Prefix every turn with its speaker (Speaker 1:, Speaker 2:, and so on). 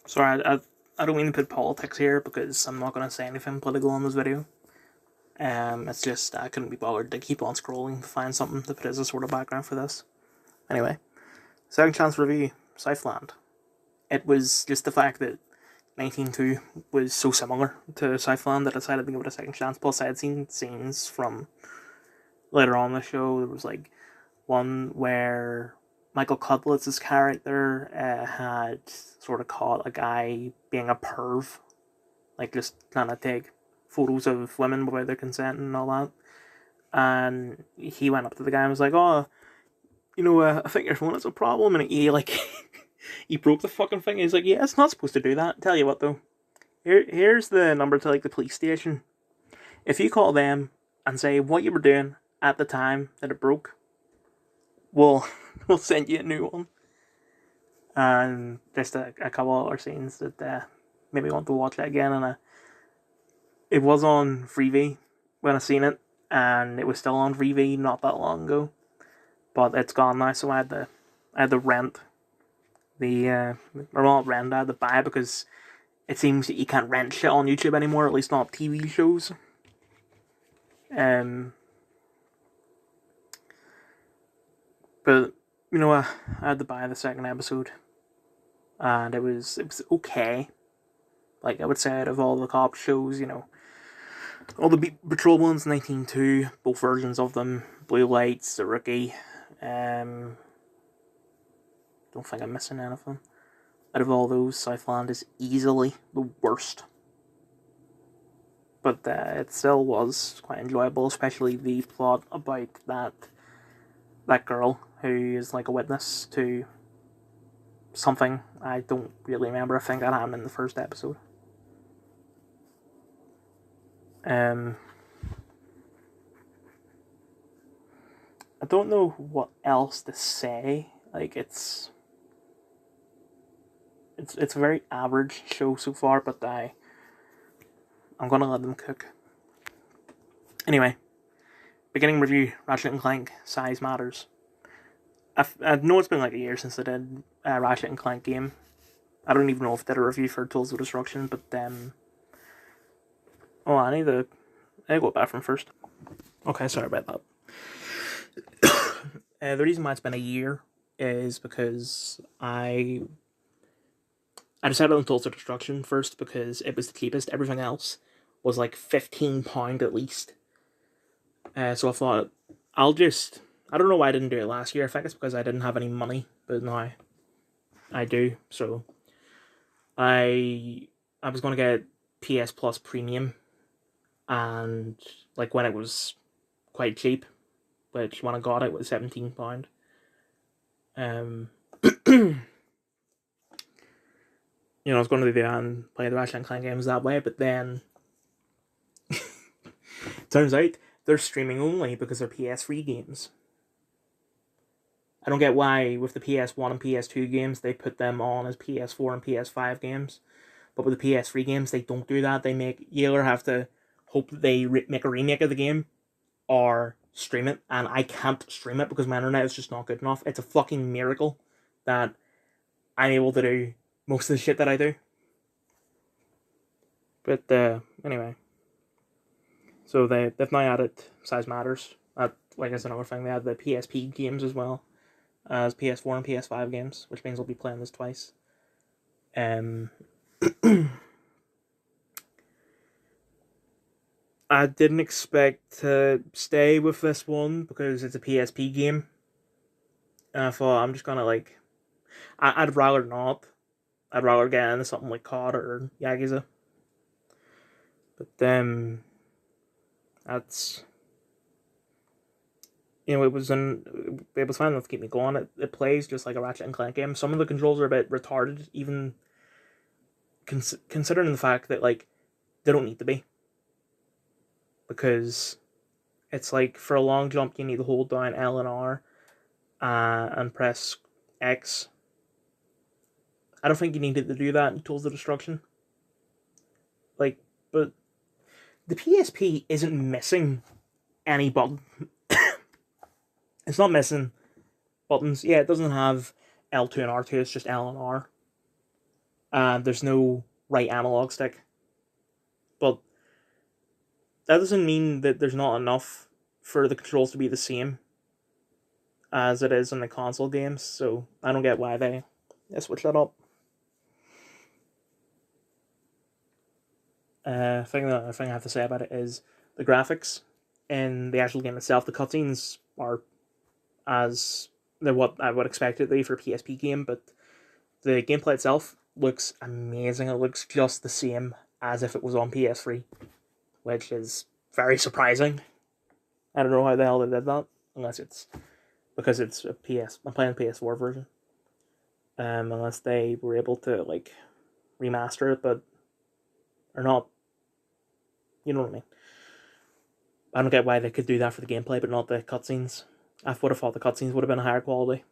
Speaker 1: Sorry, I don't mean to put politics here because I'm not going to say anything political on this video. It's just I couldn't be bothered to keep on scrolling to find something to put as a sort of background for this. Anyway, second chance review, Southland. It was just the fact that 19.2 was so similar to Southland that I decided to give it a second chance. Plus, I had seen scenes from later on in the show. There was like one where Michael Cudlitz's character had sort of caught a guy being a perv, like just trying to take photos of women without their consent and all that. And he went up to the guy and was like, "Oh, I think your phone is a problem." And he like he broke the fucking thing. He's like, "Yeah, it's not supposed to do that. Tell you what though, here's the number to like the police station. If you call them and say what you were doing at the time that it broke, we'll we'll send you a new one." And just a couple other scenes that made me want to watch it again. And it was on Freevee when I seen it, and it was still on Freevee not that long ago, but it's gone now. So I had to rent or not rent. I had to buy it because it seems that you can't rent shit on YouTube anymore. At least not TV shows. But I had to buy the second episode, and it was okay. Like I would say, out of all the cop shows, all the Beat Patrol ones, 19.2, both versions of them, Blue Lights, The Rookie. Don't think I'm missing anything. Out of all those, Southland is easily the worst. But it still was quite enjoyable, especially the plot about that girl who is like a witness to something. I don't really remember. I think that happened in the first episode. I don't know what else to say. Like it's a very average show so far, but I'm gonna let them cook. Anyway, beginning review: Ratchet and Clank Size Matters. I know it's been like a year since I did a Ratchet and Clank game. I don't even know if I did a review for Tools of Destruction, but I need to go bathroom first. Okay, sorry about that. The reason why it's been a year is because I decided on Tools of Destruction first because it was the cheapest. Everything else was like £15 at least. So I thought, I don't know why I didn't do it last year. I think it's because I didn't have any money, but now I do. So I was going to get PS Plus Premium, and like when it was quite cheap, which when I got it was £17. I was going to do that and play the Ratchet and Clank games that way, but then turns out they're streaming only because they're PS3 games. I don't get why with the PS1 and PS2 games they put them on as PS4 and PS5 games, but with the PS3 games they don't do that. You either have to hope that they make a remake of the game or stream it, and I can't stream it because my internet is just not good enough. It's a fucking miracle that I'm able to do most of the shit that I do. But anyway, so they've now added Size Matters. Like that's another thing. They add the PSP games as well as PS4 and PS5 games, which means I'll be playing this twice. I didn't expect to stay with this one because it's a PSP game. And I thought I'm just gonna I'd rather not. I'd rather get into something like COD or Yakuza. But that's it was fine enough to keep me going. It plays just like a Ratchet and Clank game. Some of the controls are a bit retarded, even considering the fact that they don't need to be, because it's like for a long jump you need to hold down L and R and press X. I don't think you needed to do that in Tools of Destruction. But the PSP isn't missing any button. It's not missing buttons. Yeah, it doesn't have L2 and R2, it's just L and R. There's no right analog stick. But that doesn't mean that there's not enough for the controls to be the same as it is in the console games, so I don't get why they switch that up. The thing I have to say about it is the graphics in the actual game itself. The cutscenes are they're what I would expect it to be for a PSP game, but the gameplay itself looks amazing. It looks just the same as if it was on PS3, which is very surprising. I don't know how the hell they did that, unless it's because it's a PS. I'm playing the PS4 version. Unless they were able to like remaster it, but or not. You know what I mean? I don't get why they could do that for the gameplay, but not the cutscenes. I would have thought the cutscenes would have been a higher quality.